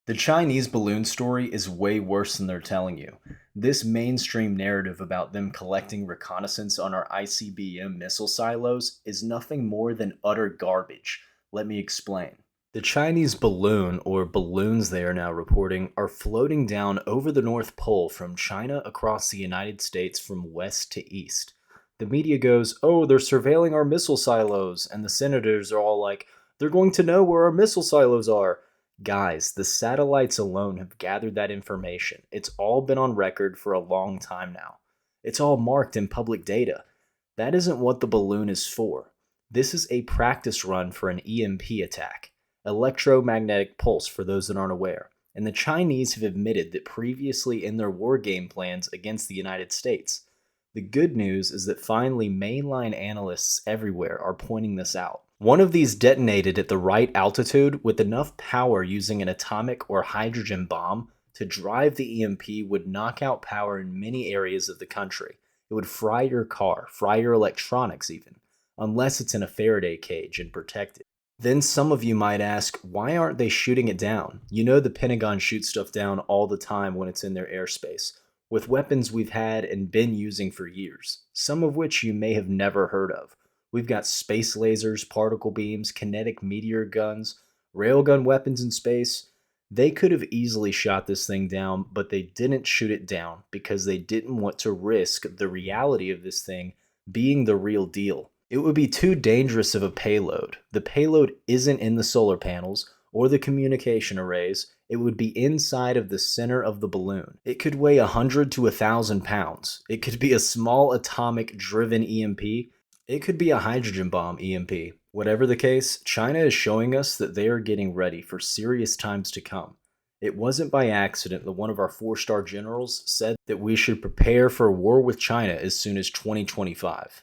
The Chinese balloon story is way worse than they're telling you. This mainstream narrative about them collecting reconnaissance on our ICBM missile silos is nothing more than utter garbage. Let me explain. The Chinese balloon, or balloons they are now reporting, are floating down over the North Pole from China across the United States from west to east. The media goes, oh, they're surveilling our missile silos, and the senators are all like, they're going to know where our missile silos are. Guys, the satellites alone have gathered that information. It's all been on record for a long time now. It's all marked in public data. That isn't what the balloon is for. This is a practice run for an EMP attack, electromagnetic pulse for those that aren't aware. And the Chinese have admitted that previously in their war game plans against the United States. The good news is that finally mainline analysts everywhere are pointing this out. One of these detonated at the right altitude with enough power using an atomic or hydrogen bomb to drive the EMP would knock out power in many areas of the country. It would fry your car, fry your electronics even, unless it's in a Faraday cage and protected. Then some of you might ask, why aren't they shooting it down? You know the Pentagon shoots stuff down all the time when it's in their airspace, with weapons we've had and been using for years, some of which you may have never heard of. We've got space lasers, particle beams, kinetic meteor guns, railgun weapons in space. They could have easily shot this thing down, but they didn't shoot it down because they didn't want to risk the reality of this thing being the real deal. It would be too dangerous of a payload. The payload isn't in the solar panels or the communication arrays. It would be inside of the center of the balloon. It could weigh 100 to 1,000 pounds. It could be a small atomic driven EMP. It could be a hydrogen bomb EMP. Whatever the case, China is showing us that they are getting ready for serious times to come. It wasn't by accident that one of our 4-star generals said that we should prepare for a war with China as soon as 2025.